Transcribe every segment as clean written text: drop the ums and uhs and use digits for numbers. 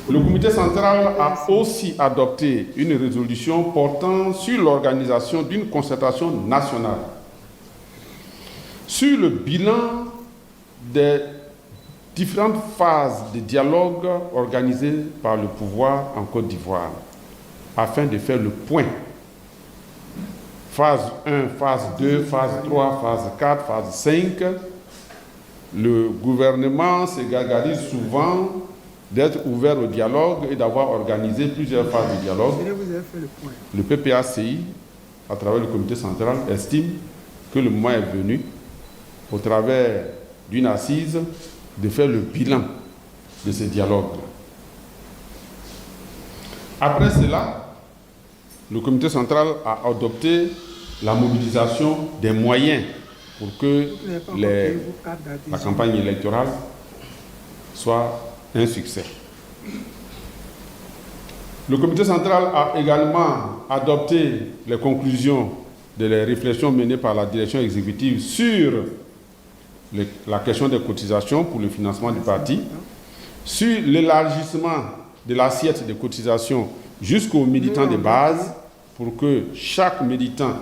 Le comité central a aussi adopté une résolution portant sur l'organisation d'une concertation nationale sur le bilan des différentes phases de dialogue organisées par le pouvoir en Côte d'Ivoire, afin de faire le point. Phase 1, phase 2, phase 3, phase 4, phase 5. Le gouvernement se gargarise souvent d'être ouvert au dialogue et d'avoir organisé plusieurs phases de dialogue. Le PPACI, à travers le comité central, estime que le moment est venu, au travers d'une assise, de faire le bilan de ce dialogue. Après cela, le comité central a adopté la mobilisation des moyens pour que la campagne électorale soit un succès. Le comité central a également adopté les conclusions des réflexions menées par la direction exécutive sur la question des cotisations pour le financement du parti, sur l'élargissement de l'assiette des cotisations jusqu'aux militants de base, pour que chaque militant,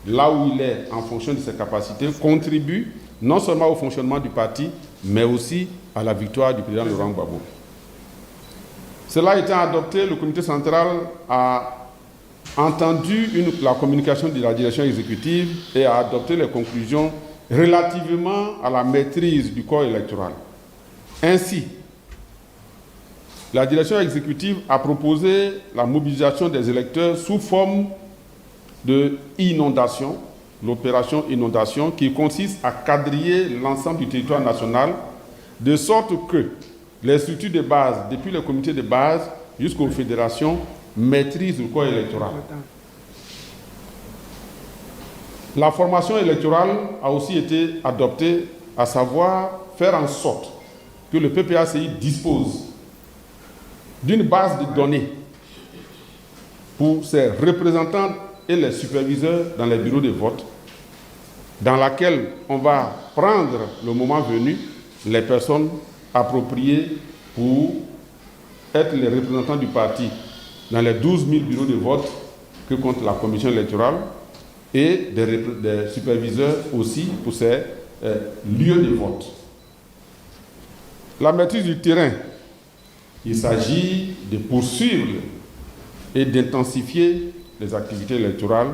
là où il est, en fonction de ses capacités, contribue non seulement au fonctionnement du parti, mais aussi à la victoire du président Laurent Gbagbo. Cela étant adopté, le comité central a entendu la communication de la direction exécutive et a adopté les conclusions relativement à la maîtrise du corps électoral. Ainsi, la direction exécutive a proposé la mobilisation des électeurs sous forme de inondation, l'opération inondation, qui consiste à quadriller l'ensemble du territoire national, de sorte que les structures de base, depuis les comités de base jusqu'aux fédérations, maîtrisent le corps électoral. La formation électorale a aussi été adoptée, à savoir faire en sorte que le PPACI dispose d'une base de données pour ses représentants et les superviseurs dans les bureaux de vote, dans laquelle on va prendre le moment venu les personnes appropriées pour être les représentants du parti dans les 12 000 bureaux de vote que compte la commission électorale, et des superviseurs aussi pour ces lieux de vote. La maîtrise du terrain, il s'agit de poursuivre et d'intensifier les activités électorales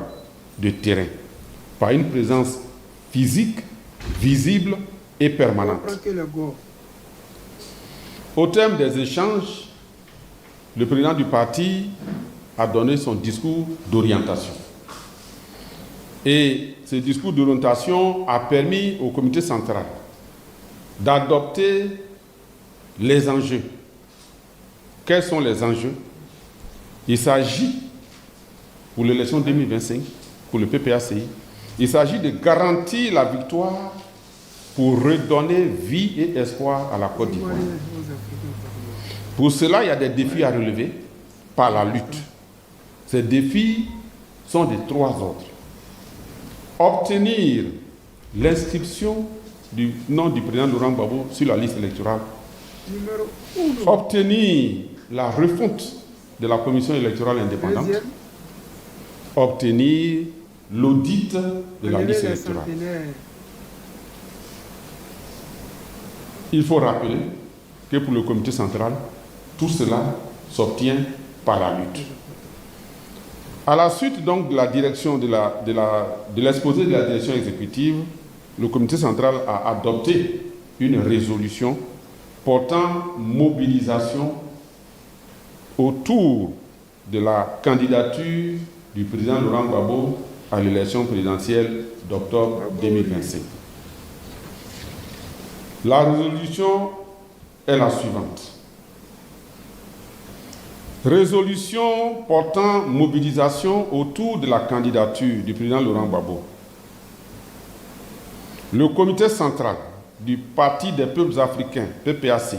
de terrain par une présence physique, visible et permanente. Au terme des échanges, le président du parti a donné son discours d'orientation. Et ce discours d'orientation a permis au comité central d'adopter les enjeux. Quels sont les enjeux? Il s'agit, pour l'élection 2025, pour le PPACI, il s'agit de garantir la victoire pour redonner vie et espoir à la Côte d'Ivoire. Pour cela, il y a des défis à relever par la lutte. Ces défis sont de trois ordres. Obtenir l'inscription du nom du président Laurent Gbagbo sur la liste électorale. Obtenir la refonte de la commission électorale indépendante. Obtenir l'audit de la liste électorale. Il faut rappeler que pour le comité central, tout cela s'obtient par la lutte. À la suite donc de la direction de l'exposé de la direction exécutive, le comité central a adopté une résolution portant mobilisation autour de la candidature du président Laurent Gbagbo à l'élection présidentielle d'octobre 2025. La résolution est la suivante. Résolution portant mobilisation autour de la candidature du président Laurent Gbagbo. Le comité central du Parti des peuples africains, PPACI,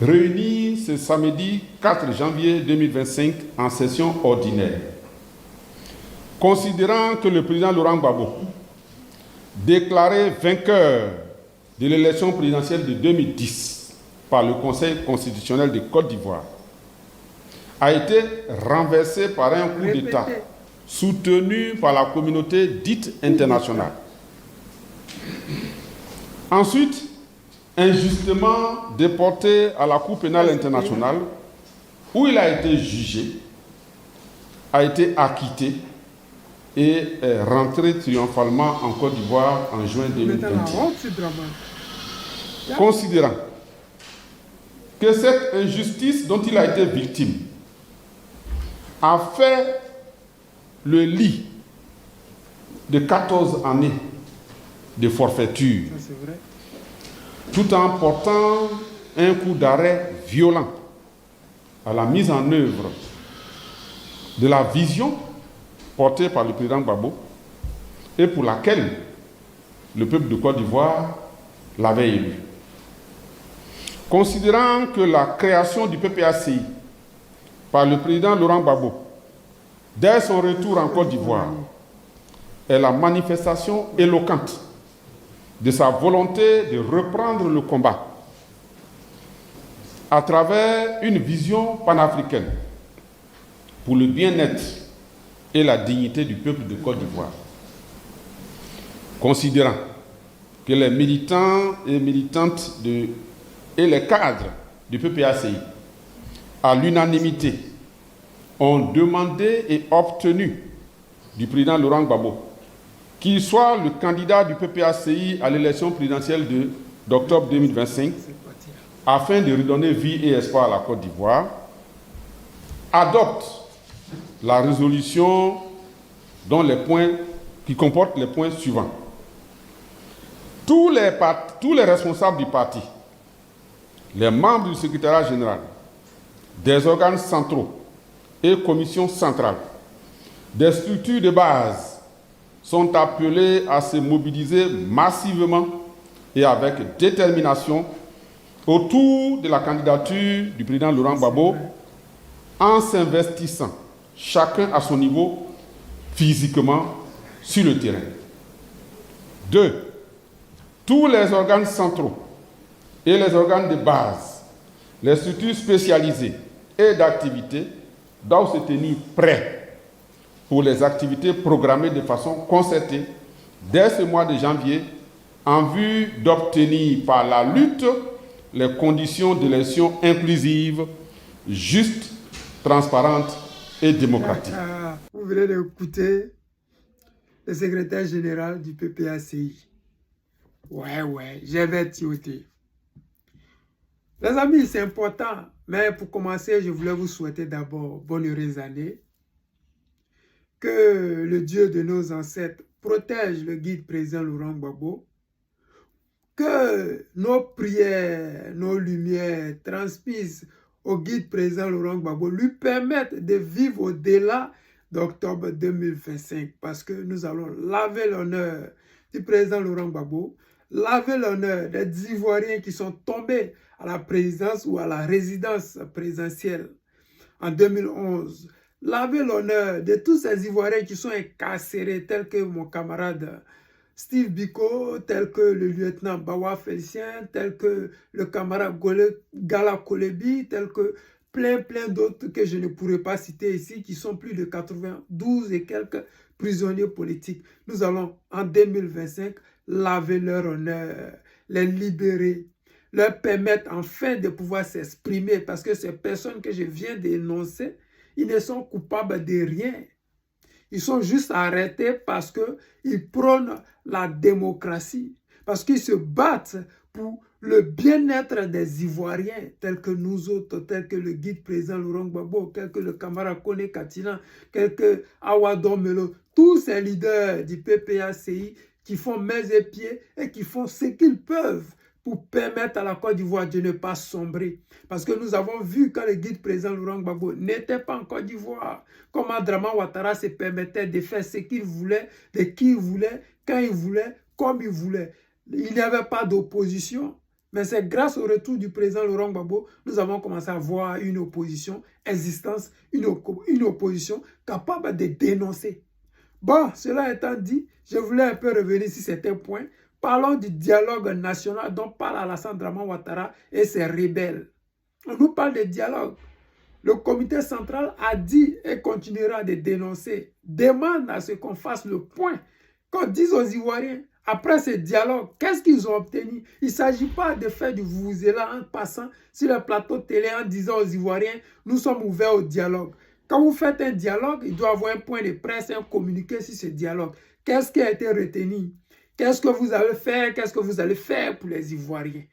réuni ce samedi 4 janvier 2025 en session ordinaire, considérant que le président Laurent Gbagbo, déclaré vainqueur de l'élection présidentielle de 2010 par le Conseil constitutionnel de Côte d'Ivoire a été renversé par un coup d'État soutenu par la communauté dite internationale. Ensuite, injustement déporté à la Cour pénale internationale, où il a été jugé, a été acquitté et est rentré triomphalement en Côte d'Ivoire en juin 2021. Considérant que cette injustice dont il a été victime a fait le lit de 14 années de forfaiture, tout en portant un coup d'arrêt violent à la mise en œuvre de la vision portée par le président Gbagbo et pour laquelle le peuple de Côte d'Ivoire l'avait élu. Considérant que la création du PPACI par le président Laurent Gbagbo, dès son retour en Côte d'Ivoire, est la manifestation éloquente de sa volonté de reprendre le combat à travers une vision panafricaine pour le bien-être et la dignité du peuple de Côte d'Ivoire. Considérant que les militants et militantes et les cadres du PPACI, à l'unanimité, ont demandé et obtenu du président Laurent Gbagbo qu'il soit le candidat du PPACI à l'élection présidentielle d'octobre 2025, afin de redonner vie et espoir à la Côte d'Ivoire, adopte la résolution qui comporte les points suivants. Tous les responsables du parti, les membres du secrétariat général, des organes centraux et commissions centrales, des structures de base sont appelés à se mobiliser massivement et avec détermination autour de la candidature du président Laurent Gbagbo, en s'investissant chacun à son niveau physiquement sur le terrain. 2. Tous les organes centraux et les organes de base, les structures spécialisées et d'activité doivent se tenir prêts pour les activités programmées de façon concertée dès ce mois de janvier en vue d'obtenir par la lutte les conditions d'élection inclusive, juste, transparente et démocratique. Vous venez d'écouter le secrétaire général du PPACI. Ouais, j'avais tioté. Les amis, c'est important, mais pour commencer, je voulais vous souhaiter d'abord bonne heureuse année. Que le Dieu de nos ancêtres protège le guide président Laurent Gbagbo. Que nos prières, nos lumières transmises au guide président Laurent Gbagbo lui permettent de vivre au-delà d'octobre 2025. Parce que nous allons laver l'honneur du président Laurent Gbagbo, laver l'honneur des Ivoiriens qui sont tombés à la présidence ou à la résidence présidentielle en 2011. Laver l'honneur de tous ces Ivoiriens qui sont incarcérés, tels que mon camarade Steve Biko, tel que le lieutenant Bawa Félicien, tel que le camarade Gala Kolebi, tel que plein d'autres que je ne pourrais pas citer ici, qui sont plus de 92 et quelques prisonniers politiques. Nous allons, en 2025, laver leur honneur, les libérer, leur permettre enfin de pouvoir s'exprimer, parce que ces personnes que je viens d'énoncer, ils ne sont coupables de rien. Ils sont juste arrêtés parce qu'ils prônent la démocratie, parce qu'ils se battent pour le bien-être des Ivoiriens, tels que nous autres, tels que le guide président Laurent Gbagbo, tels que le camarade Kone Katina, tels que Awadon Melo, tous ces leaders du PPACI qui font mains et pieds et qui font ce qu'ils peuvent pour permettre à la Côte d'Ivoire de ne pas sombrer. Parce que nous avons vu quand le guide président Laurent Gbagbo n'était pas en Côte d'Ivoire, comment Draman Ouattara se permettait de faire ce qu'il voulait, de qui il voulait, quand il voulait, comme il voulait. Il n'y avait pas d'opposition. Mais c'est grâce au retour du président Laurent Gbagbo, nous avons commencé à voir une opposition existante, une opposition capable de dénoncer. Bon, cela étant dit, je voulais un peu revenir sur certains points Parlons du dialogue national dont parle Alassane Dramane Ouattara et ses rebelles. On nous parle de dialogue. Le comité central a dit et continuera de dénoncer, demande à ce qu'on fasse le point, qu'on dise aux Ivoiriens, après ce dialogue, qu'est-ce qu'ils ont obtenu? Il ne s'agit pas de faire du vuvuzela en passant sur le plateau télé en disant aux Ivoiriens, nous sommes ouverts au dialogue. Quand vous faites un dialogue, il doit y avoir un point de presse, un communiqué sur ce dialogue. Qu'est-ce qui a été retenu? Qu'est-ce que vous allez faire? Qu'est-ce que vous allez faire pour les Ivoiriens?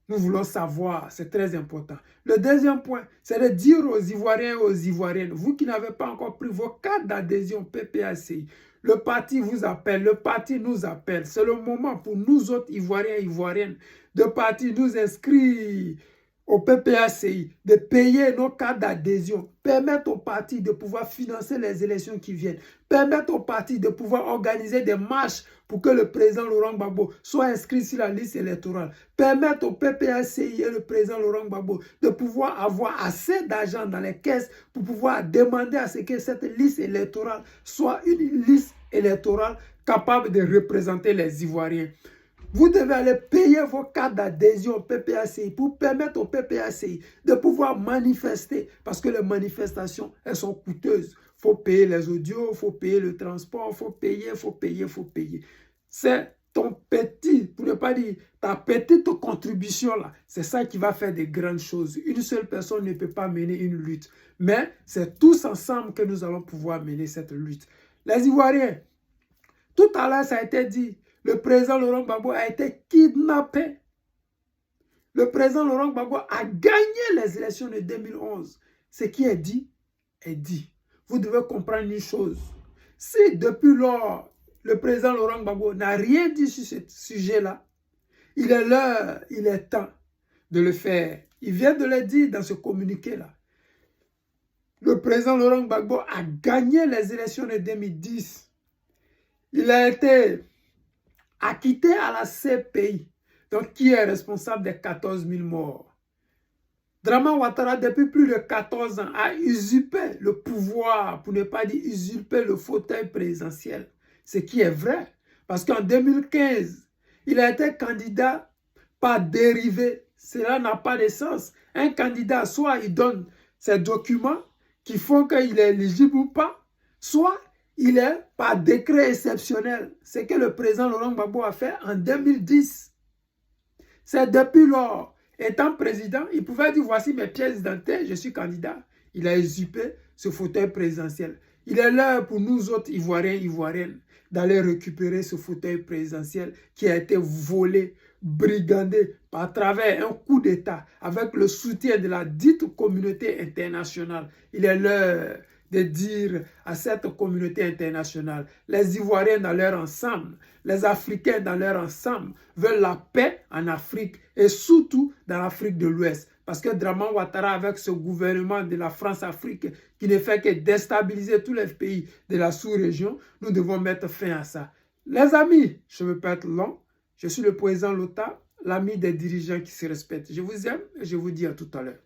Nous voulons savoir, c'est très important. Le deuxième point, c'est de dire aux Ivoiriens et aux Ivoiriennes, vous qui n'avez pas encore pris vos cartes d'adhésion PPACI, le parti vous appelle, le parti nous appelle. C'est le moment pour nous autres Ivoiriens et Ivoiriennes de partir nous inscrire au PPACI, de payer nos cartes d'adhésion, permettre au parti de pouvoir financer les élections qui viennent, permettre au parti de pouvoir organiser des marches pour que le président Laurent Gbagbo soit inscrit sur la liste électorale, permettre au PPACI et le président Laurent Gbagbo de pouvoir avoir assez d'argent dans les caisses pour pouvoir demander à ce que cette liste électorale soit une liste électorale capable de représenter les Ivoiriens. Vous devez aller payer vos cartes d'adhésion au PPACI pour permettre au PPACI de pouvoir manifester. Parce que les manifestations, elles sont coûteuses. Il faut payer les audios, il faut payer le transport, il faut payer, il faut payer, il faut payer. C'est ton petit, pour ne pas dire ta petite contribution là, c'est ça qui va faire des grandes choses. Une seule personne ne peut pas mener une lutte. Mais c'est tous ensemble que nous allons pouvoir mener cette lutte. Les Ivoiriens, tout à l'heure ça a été dit, le président Laurent Gbagbo a été kidnappé. Le président Laurent Gbagbo a gagné les élections de 2011. Ce qui est dit, est dit. Vous devez comprendre une chose. Si depuis lors, le président Laurent Gbagbo n'a rien dit sur ce sujet-là, il est l'heure, il est temps de le faire. Il vient de le dire dans ce communiqué-là. Le président Laurent Gbagbo a gagné les élections de 2010. Il a été acquitté à la CPI, donc qui est responsable des 14 000 morts. Dramane Ouattara, depuis plus de 14 ans, a usurpé le pouvoir, pour ne pas dire usurpé le fauteuil présidentiel. Ce qui est vrai, parce qu'en 2015, il a été candidat par dérivé. Cela n'a pas de sens. Un candidat, soit il donne ses documents qui font qu'il est éligible ou pas, soit il est par décret exceptionnel. C'est que le président Laurent Gbagbo a fait en 2010. C'est depuis lors, étant président, il pouvait dire voici mes pièces d'identité, je suis candidat. Il a usurpé ce fauteuil présidentiel. Il est l'heure pour nous autres Ivoiriens, Ivoiriennes, d'aller récupérer ce fauteuil présidentiel qui a été volé, brigandé par travers un coup d'État avec le soutien de la dite communauté internationale. Il est l'heure de dire à cette communauté internationale, les Ivoiriens dans leur ensemble, les Africains dans leur ensemble veulent la paix en Afrique et surtout dans l'Afrique de l'Ouest. Parce que Dramane Ouattara, avec ce gouvernement de la France-Afrique qui ne fait que déstabiliser tous les pays de la sous-région, nous devons mettre fin à ça. Les amis, je ne veux pas être long, je suis le président Lota, l'ami des dirigeants qui se respectent. Je vous aime et je vous dis à tout à l'heure.